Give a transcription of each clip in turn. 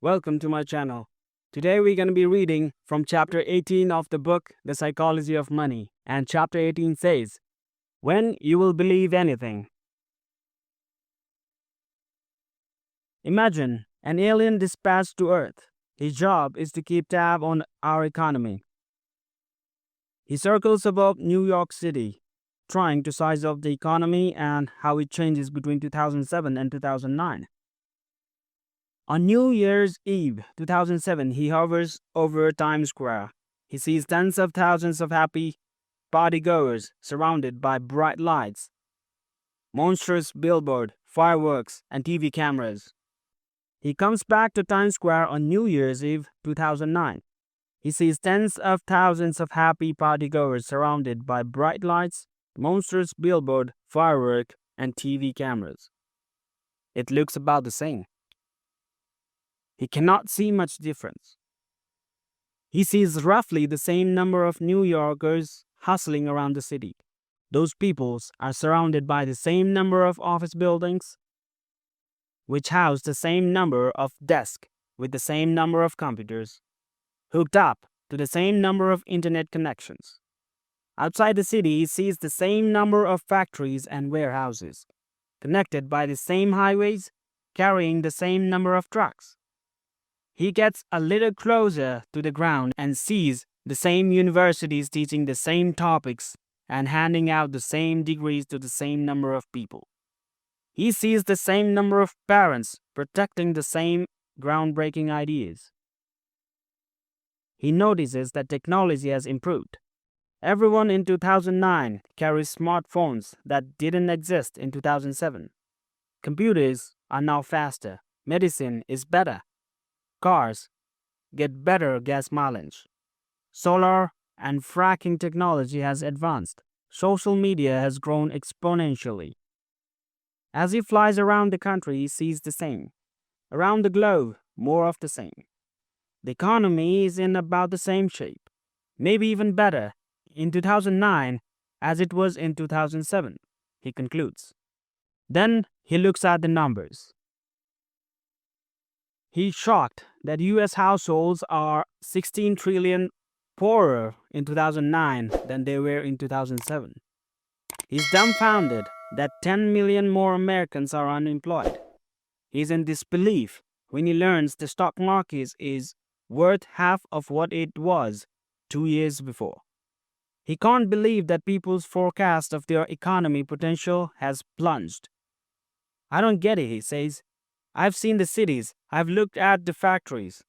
Welcome to my channel. Today we're going to be reading from chapter 18 of the book The Psychology of Money, and chapter 18 says, When you will believe anything. Imagine an alien dispatched to Earth. His job is to keep tab on our economy. He circles above New York City, trying to size up the economy and how it changes between 2007 and 2009. On New Year's Eve 2007, he hovers over Times Square. He sees tens of thousands of happy partygoers surrounded by bright lights, monstrous billboard, fireworks, and TV cameras. He comes back to Times Square on New Year's Eve 2009. He sees tens of thousands of happy partygoers surrounded by bright lights, monstrous billboard, firework, and TV cameras. It looks about the same. He cannot see much difference. He sees roughly the same number of New Yorkers hustling around the city. Those peoples are surrounded by the same number of office buildings, which house the same number of desks with the same number of computers, hooked up to the same number of internet connections. Outside the city, he sees the same number of factories and warehouses, connected by the same highways, carrying the same number of trucks. He gets a little closer to the ground and sees the same universities teaching the same topics and handing out the same degrees to the same number of people. He sees the same number of parents protecting the same groundbreaking ideas. He notices that technology has improved. Everyone in 2009 carries smartphones that didn't exist in 2007. Computers are now faster. Medicine is better. Cars get better gas mileage. Solar and fracking technology has advanced. Social media has grown exponentially. As he flies around the country, he sees the same. Around the globe, more of the same. The economy is in about the same shape, maybe even better, in 2009 as it was in 2007, he concludes. Then he looks at the numbers. He's shocked that U.S. households are 16 trillion poorer in 2009 than they were in 2007. He's dumbfounded that 10 million more Americans are unemployed. He's in disbelief when he learns the stock market is worth half of what it was 2 years before. He can't believe that people's forecast of their economy potential has plunged. I don't get it, he says. I've seen the cities. I've looked at the factories.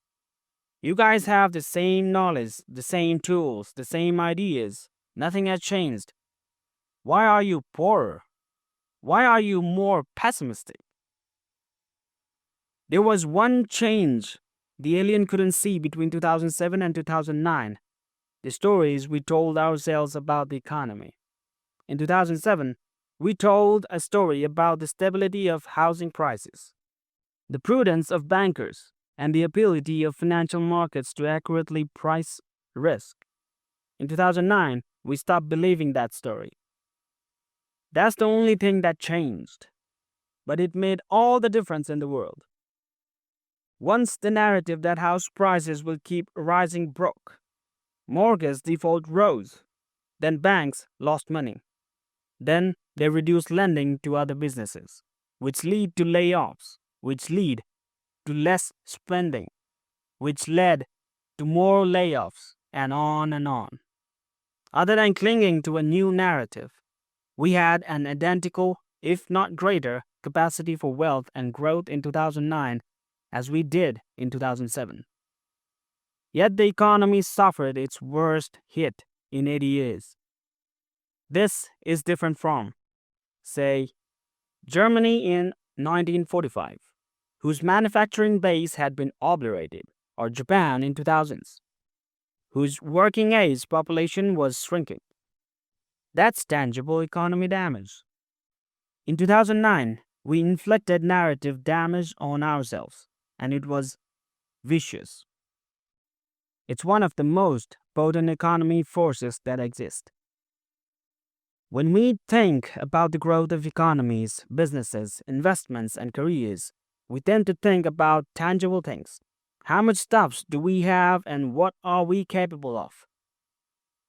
You guys have the same knowledge, the same tools, the same ideas. Nothing has changed. Why are you poorer? Why are you more pessimistic? There was one change the alien couldn't see between 2007 and 2009. The stories we told ourselves about the economy. In 2007, we told a story about the stability of housing prices, the prudence of bankers, and the ability of financial markets to accurately price risk. In 2009, we stopped believing that story. That's the only thing that changed, but it made all the difference in the world. Once the narrative that house prices will keep rising broke, mortgage default rose, then banks lost money. Then they reduced lending to other businesses, which lead to layoffs, which lead to less spending, which led to more layoffs, and on and on. Other than clinging to a new narrative, we had an identical, if not greater, capacity for wealth and growth in 2009 as we did in 2007. Yet the economy suffered its worst hit in 80 years. This is different from, say, Germany in 1945, whose manufacturing base had been obliterated, or Japan in 2000s, whose working age population was shrinking. That's tangible economy damage. In 2009, we inflicted narrative damage on ourselves, and it was vicious. It's one of the most potent economy forces that exist. When we think about the growth of economies, businesses, investments, and careers, we tend to think about tangible things. How much stuff do we have and what are we capable of?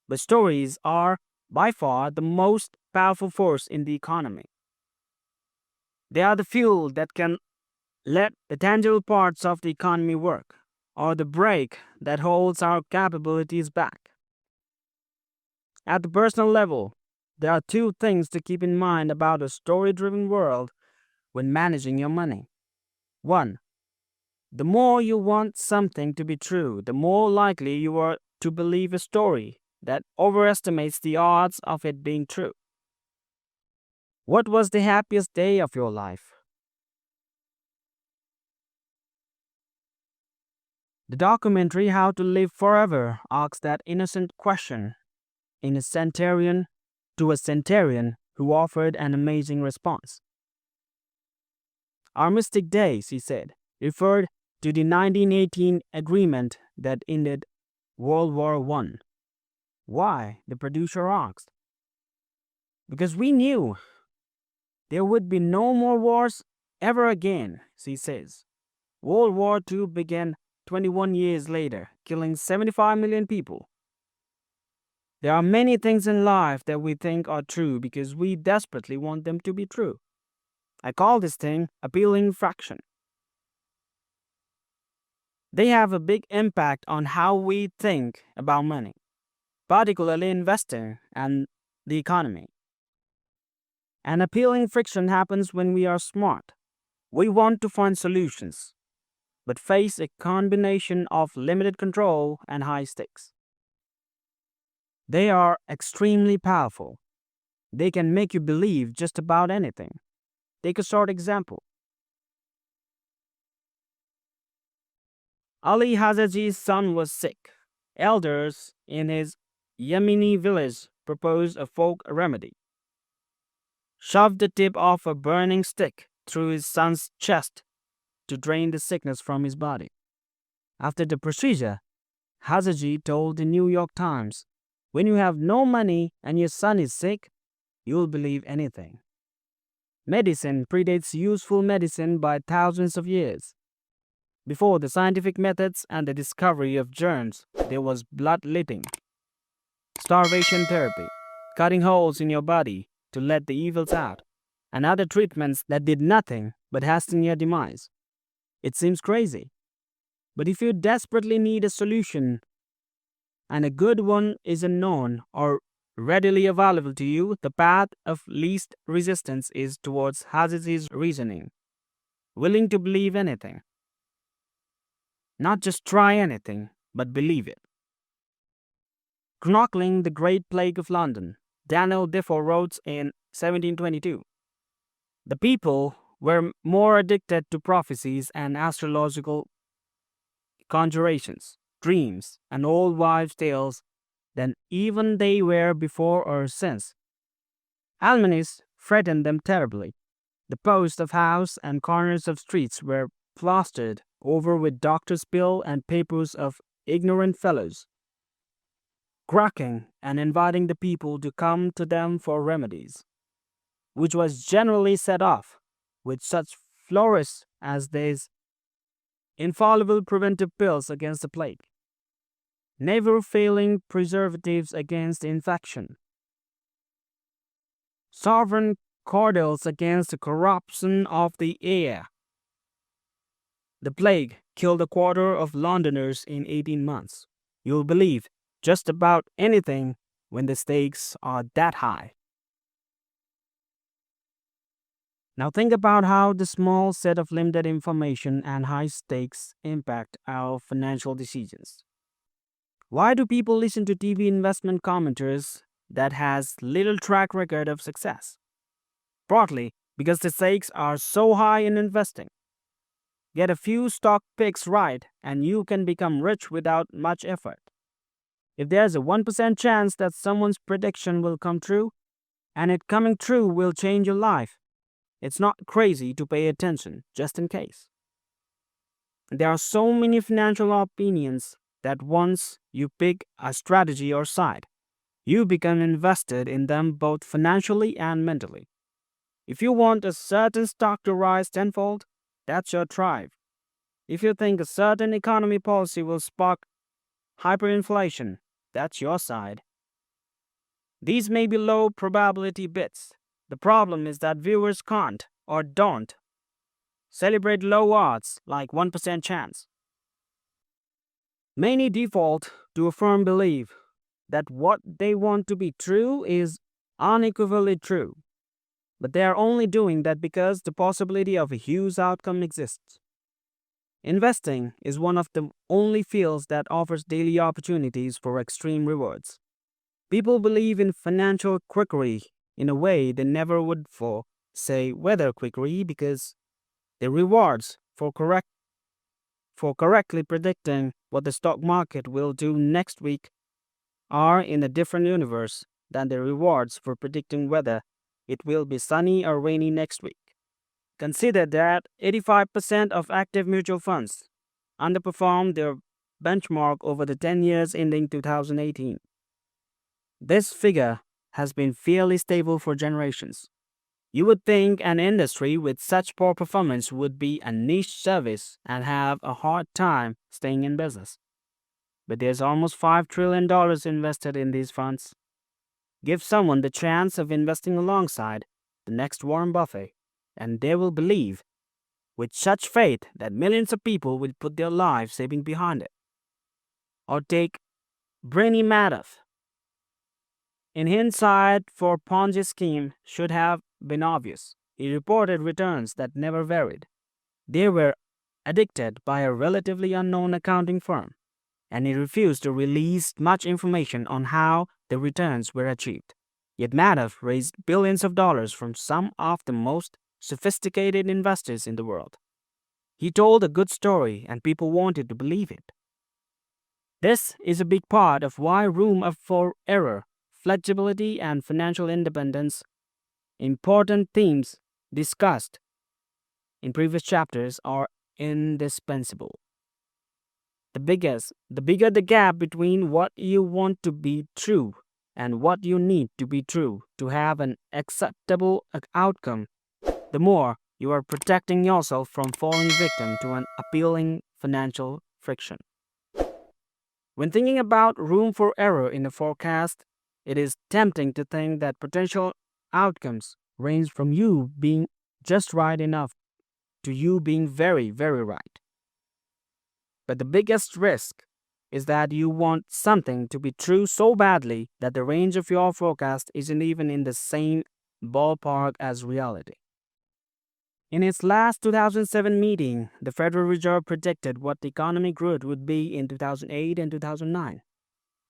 But stories are by far the most powerful force in the economy. They are the fuel that can let the tangible parts of the economy work, or the brake that holds our capabilities back. At the personal level, there are two things to keep in mind about a story driven world when managing your money. One, the more you want something to be true, the more likely you are to believe a story that overestimates the odds of it being true. What was the happiest day of your life? The documentary How to Live Forever asks that innocent question in a centurion to a centurion who offered an amazing response. Our mystic days, he said, referred to the 1918 agreement that ended World War I. Why? The producer asked. Because we knew there would be no more wars ever again, he says. World War II began 21 years later, killing 75 million people. There are many things in life that we think are true because we desperately want them to be true. I call this thing appealing fraction. They have a big impact on how we think about money, particularly investing and the economy. An appealing friction happens when we are smart. We want to find solutions, but face a combination of limited control and high stakes. They are extremely powerful. They can make you believe just about anything. Take a short example. Ali Hazaji's son was sick. Elders in his Yemeni village proposed a folk remedy. Shoved the tip of a burning stick through his son's chest to drain the sickness from his body. After the procedure, Hazaji told the New York Times, "When you have no money and your son is sick, you'll believe anything." Medicine predates useful medicine by thousands of years. Before the scientific methods and the discovery of germs, there was bloodletting, starvation therapy, cutting holes in your body to let the evils out, and other treatments that did nothing but hasten your demise. It seems crazy, but if you desperately need a solution and a good one isn't known or readily available to you, the path of least resistance is towards Hazaji's reasoning, willing to believe anything. Not just try anything, but believe it. Chronicling the Great Plague of London, Daniel Defoe wrote in 1722, "The people were more addicted to prophecies and astrological conjurations, dreams, and old wives' tales than even they were before or since. Almanacs frightened them terribly. The posts of houses and corners of streets were plastered over with doctor's bill and papers of ignorant fellows, cracking and inviting the people to come to them for remedies, which was generally set off with such flourish as these infallible preventive pills against the plague, never failing preservatives against infection, sovereign cordials against the corruption of the air. The plague killed a quarter of Londoners in 18 months. You'll believe just about anything when the stakes are that high." Now think about how the small set of limited information and high stakes impact our financial decisions. Why do people listen to TV investment commenters that has little track record of success? Partly because the stakes are so high in investing. Get a few stock picks right and you can become rich without much effort. If there's a 1% chance that someone's prediction will come true, and it coming true will change your life, it's not crazy to pay attention, just in case. There are so many financial opinions that once you pick a strategy or side, you become invested in them both financially and mentally. If you want a certain stock to rise tenfold, that's your tribe. If you think a certain economy policy will spark hyperinflation, that's your side. These may be low probability bets. The problem is that viewers can't or don't celebrate low odds like 1% chance. Many default to a firm belief that what they want to be true is unequivocally true, but they are only doing that because the possibility of a huge outcome exists. Investing is one of the only fields that offers daily opportunities for extreme rewards. People believe in financial quickery in a way they never would for, say, weather quickery because the rewards for correctly predicting what the stock market will do next week are in a different universe than the rewards for predicting whether it will be sunny or rainy next week. Consider that 85% of active mutual funds underperformed their benchmark over the 10 years ending 2018. This figure has been fairly stable for generations. You would think an industry with such poor performance would be a niche service and have a hard time staying in business. But there's almost $5 trillion invested in these funds. Give someone the chance of investing alongside the next Warren Buffett, and they will believe with such faith that millions of people will put their life saving behind it. Or take Bernie Madoff. In hindsight, for Ponzi scheme should have been obvious. He reported returns that never varied. They were addicted by a relatively unknown accounting firm, and he refused to release much information on how the returns were achieved. Yet Madoff raised billions of dollars from some of the most sophisticated investors in the world. He told a good story and people wanted to believe it. This is a big part of why room for error, flexibility, and financial independence, important themes discussed in previous chapters, are indispensable. The bigger the gap between what you want to be true and what you need to be true to have an acceptable outcome, the more you are protecting yourself from falling victim to an appealing financial friction. When thinking about room for error in a forecast, it is tempting to think that potential outcomes range from you being just right enough to you being very, very right. But the biggest risk is that you want something to be true so badly that the range of your forecast isn't even in the same ballpark as reality. In its last 2007 meeting, the Federal Reserve predicted what the economic growth would be in 2008 and 2009.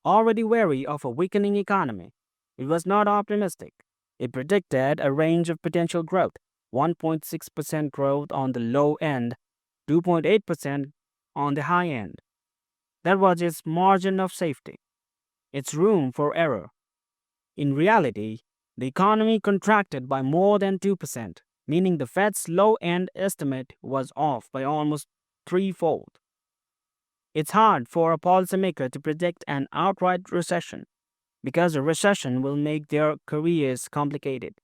Already wary of a weakening economy, it was not optimistic. It predicted a range of potential growth: 1.6% growth on the low end, 2.8% on the high end. That was its margin of safety, its room for error. In reality, the economy contracted by more than 2%, meaning the Fed's low-end estimate was off by almost threefold. It's hard for a policymaker to predict an outright recession because a recession will make their careers complicated.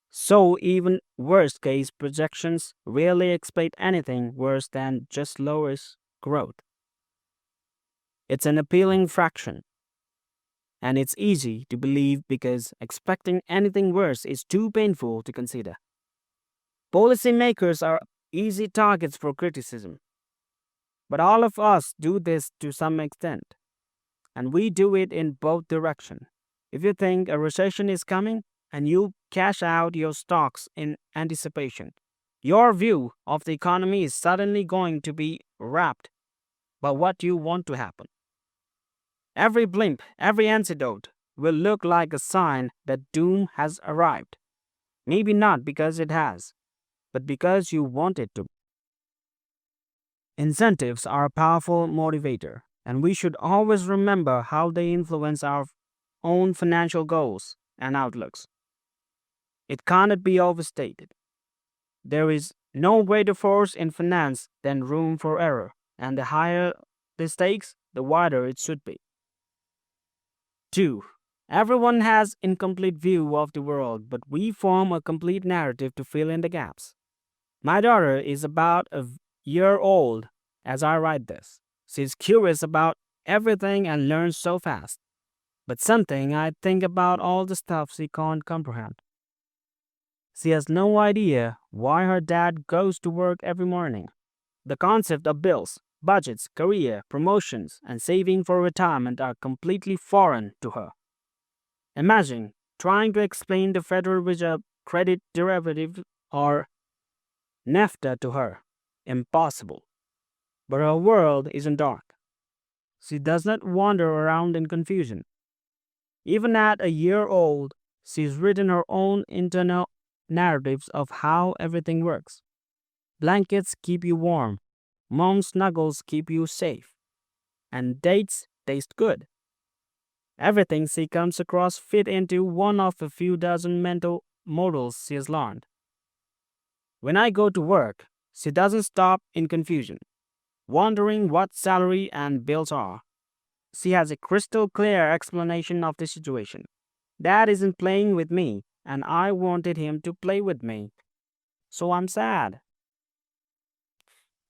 So even worst-case projections rarely expect anything worse than just lowest growth. It's an appealing fraction, and it's easy to believe because expecting anything worse is too painful to consider. Policymakers are easy targets for criticism, but all of us do this to some extent, and we do it in both directions. If you think a recession is coming and you cash out your stocks in anticipation, your view of the economy is suddenly going to be wrapped by what you want to happen. Every blimp, every antidote will look like a sign that doom has arrived. Maybe not because it has, but because you want it to. Incentives are a powerful motivator, and we should always remember how they influence our own financial goals and outlooks. It cannot be overstated. There is no greater force in finance than room for error, and the higher the stakes, the wider it should be. 2. Everyone has incomplete view of the world, but we form a complete narrative to fill in the gaps. My daughter is about a year old, as I write this. She's curious about everything and learns so fast. But something I think about all the stuff she can't comprehend. She has no idea why her dad goes to work every morning. The concept of bills, budgets, career, promotions, and saving for retirement are completely foreign to her. Imagine trying to explain the Federal Reserve credit derivative or NAFTA to her. Impossible. But her world isn't dark. She does not wander around in confusion. Even at a year old, she's written her own internal narratives of how everything works. Blankets keep you warm, mom snuggles keep you safe, and dates taste good. Everything she comes across fit into one of a few dozen mental models she has learned. When I go to work, she doesn't stop in confusion, wondering what salary and bills are. She has a crystal clear explanation of the situation. Dad isn't playing with me, and I wanted him to play with me. So I'm sad.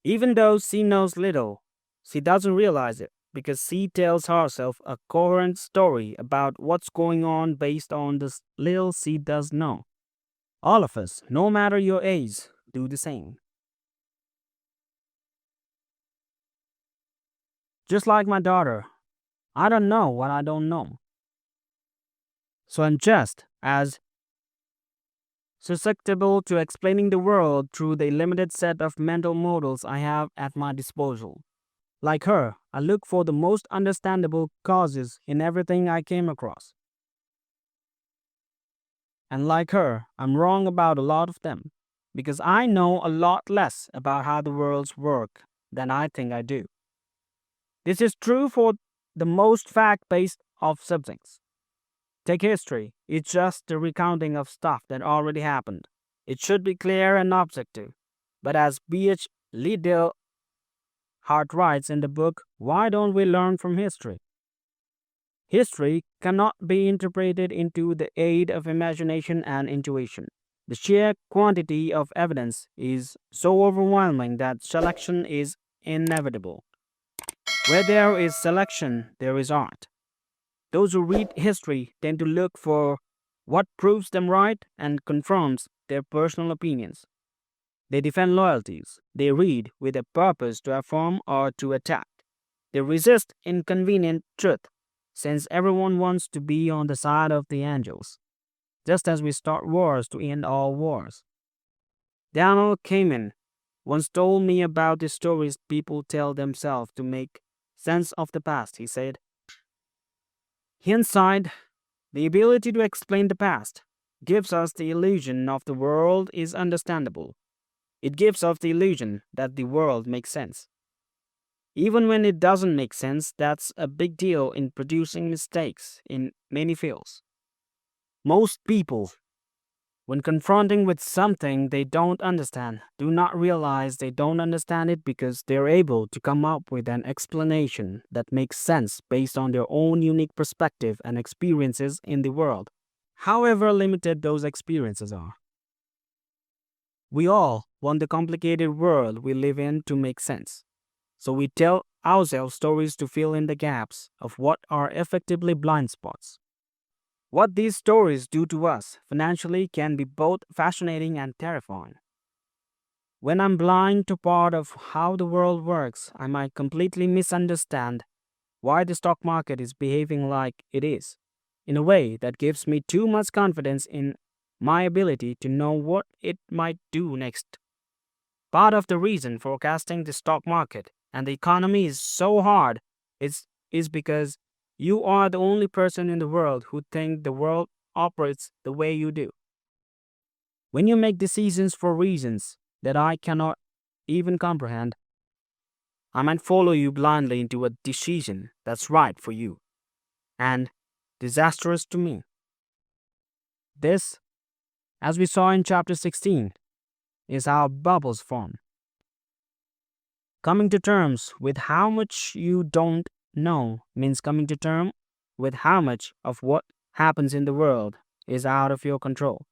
Even though she knows little, she doesn't realize it because she tells herself a coherent story about what's going on based on the little she does know. All of us, no matter your age, do the same. Just like my daughter, I don't know what I don't know. So I'm just as susceptible to explaining the world through the limited set of mental models I have at my disposal. Like her, I look for the most understandable causes in everything I came across. And like her, I'm wrong about a lot of them, because I know a lot less about how the worlds work than I think I do. This is true for the most fact-based of subjects. Take history, it's just a recounting of stuff that already happened. It should be clear and objective. But as B.H. Liddell Hart writes in the book, Why Don't We Learn from History? History cannot be interpreted into the aid of imagination and intuition. The sheer quantity of evidence is so overwhelming that selection is inevitable. Where there is selection, there is art. Those who read history tend to look for what proves them right and confirms their personal opinions. They defend loyalties. They read with a purpose to affirm or to attack. They resist inconvenient truth, since everyone wants to be on the side of the angels, just as we start wars to end all wars. Daniel Kahneman once told me about the stories people tell themselves to make sense of the past. He said, Hindsight, the ability to explain the past, gives us the illusion of the world is understandable. It gives us the illusion that the world makes sense. Even when it doesn't make sense, that's a big deal in producing mistakes in many fields. Most people, when confronting with something they don't understand, do not realize they don't understand it because they're able to come up with an explanation that makes sense based on their own unique perspective and experiences in the world, however limited those experiences are. We all want the complicated world we live in to make sense. So we tell ourselves stories to fill in the gaps of what are effectively blind spots. What these stories do to us financially can be both fascinating and terrifying. When I'm blind to part of how the world works, I might completely misunderstand why the stock market is behaving like it is, in a way that gives me too much confidence in my ability to know what it might do next. Part of the reason forecasting the stock market and the economy is so hard is because you are the only person in the world who thinks the world operates the way you do. When you make decisions for reasons that I cannot even comprehend, I might follow you blindly into a decision that's right for you and disastrous to me. This, as we saw in chapter 16, is how bubbles form. Coming to terms with how much you don't know means coming to terms with how much of what happens in the world is out of your control,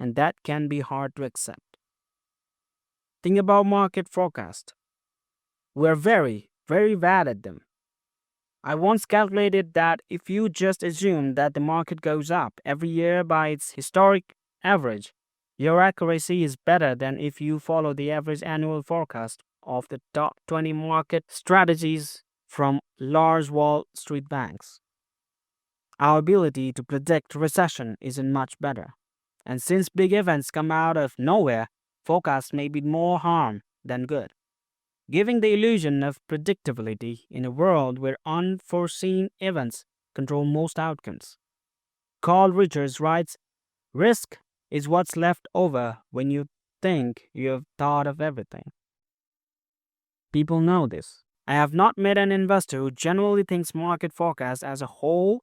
and that can be hard to accept. Think about market forecast. We're very, very bad at them. I once calculated that if you just assume that the market goes up every year by its historic average, your accuracy is better than if you follow the average annual forecast of the top 20 market strategies from large Wall Street banks. Our ability to predict recession isn't much better. And since big events come out of nowhere, forecasts may be more harm than good, giving the illusion of predictability in a world where unforeseen events control most outcomes. Carl Richards writes, risk is what's left over when you think you have thought of everything. People know this. I have not met an investor who genuinely thinks market forecasts as a whole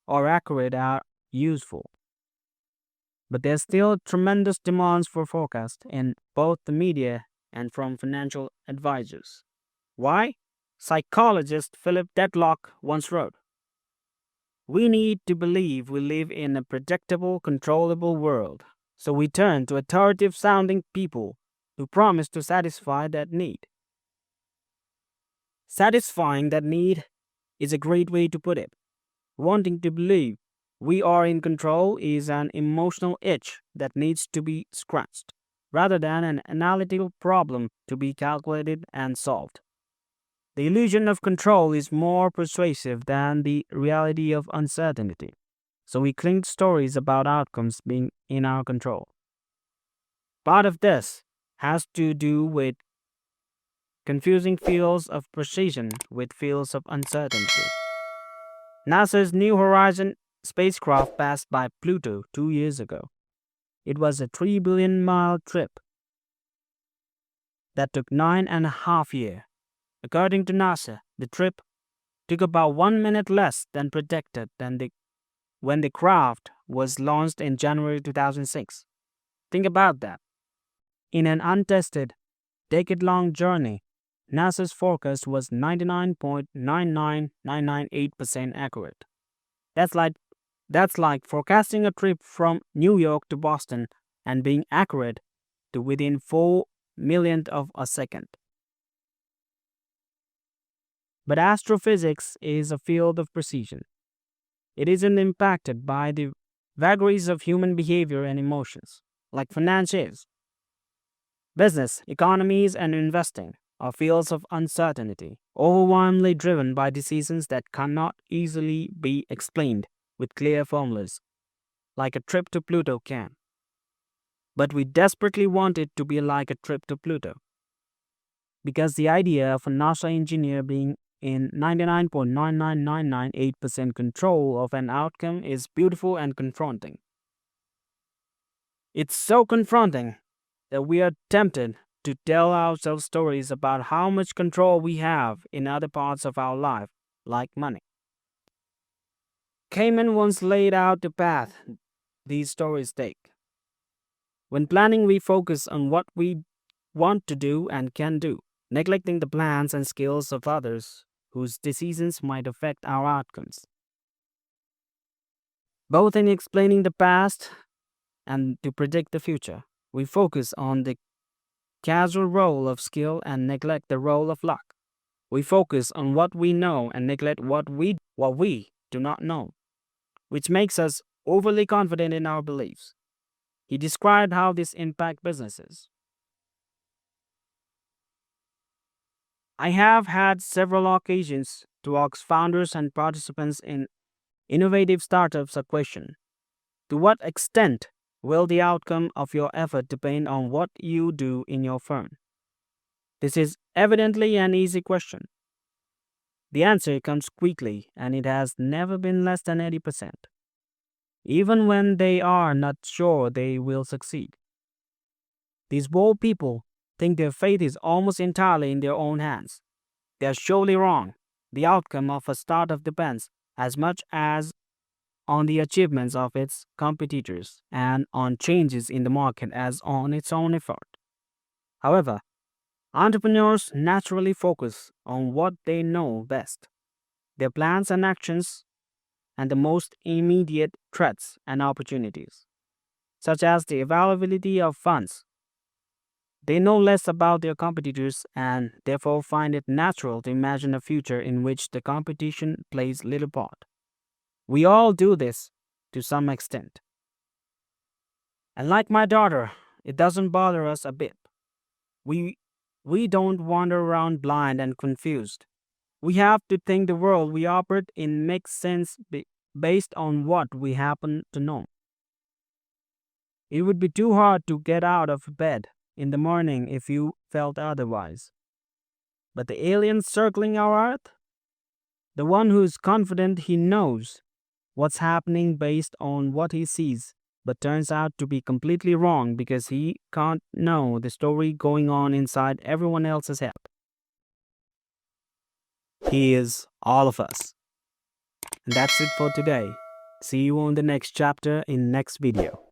or accurate are useful. But there's still tremendous demands for forecasts in both the media and from financial advisors. Why? Psychologist Philip Dedlock once wrote, we need to believe we live in a predictable, controllable world, so we turn to authoritative sounding people who promise to satisfy that need. Satisfying that need is a great way to put it. Wanting to believe we are in control is an emotional itch that needs to be scratched, rather than an analytical problem to be calculated and solved. The illusion of control is more persuasive than the reality of uncertainty, so we cling to stories about outcomes being in our control. Part of this has to do with confusing fields of precision with fields of uncertainty. NASA's New Horizons spacecraft passed by Pluto 2 years ago. It was a 3 billion mile trip that took 9.5 years. According to NASA, the trip took about 1 minute less than predicted when the craft was launched in January 2006. Think about that. In an untested, decade-long journey, NASA's forecast was 99.99998% accurate. That's like forecasting a trip from New York to Boston and being accurate to within 4 millionth of a second. But astrophysics is a field of precision. It isn't impacted by the vagaries of human behavior and emotions, like finance is. Business, economies, and investing are fields of uncertainty, overwhelmingly driven by decisions that cannot easily be explained with clear formulas, like a trip to Pluto can. But we desperately want it to be like a trip to Pluto, because the idea of a NASA engineer being in 99.99998% control of an outcome is beautiful and confronting. It's so confronting that we are tempted to tell ourselves stories about how much control we have in other parts of our life, like money. Kahneman once laid out the path these stories take. When planning, we focus on what we want to do and can do, neglecting the plans and skills of others whose decisions might affect our outcomes. Both in explaining the past and to predict the future, we focus on the casual role of skill and neglect the role of luck. We focus on what we know and neglect what we do not know, which makes us overly confident in our beliefs. He described how this impacts businesses. I have had several occasions to ask founders and participants in innovative startups a question. To what extent will the outcome of your effort depend on what you do in your firm? This is evidently an easy question. The answer comes quickly, and it has never been less than 80%, even when they are not sure they will succeed. These bold people think their fate is almost entirely in their own hands. They are surely wrong. The outcome of a startup depends as much as on the achievements of its competitors and on changes in the market as on its own effort. However, entrepreneurs naturally focus on what they know best, their plans and actions, and the most immediate threats and opportunities, such as the availability of funds, They know less about their competitors and therefore find it natural to imagine a future in which the competition plays little part. We all do this to some extent. And like my daughter, it doesn't bother us a bit. We we don't wander around blind and confused. We have to think the world we operate in makes sense based on what we happen to know. It would be too hard to get out of bed in the morning if you felt otherwise. But the alien circling our Earth, the one who's confident he knows what's happening based on what he sees, but turns out to be completely wrong because he can't know the story going on inside everyone else's head. He is all of us. And that's it for today. See you on the next chapter in next video.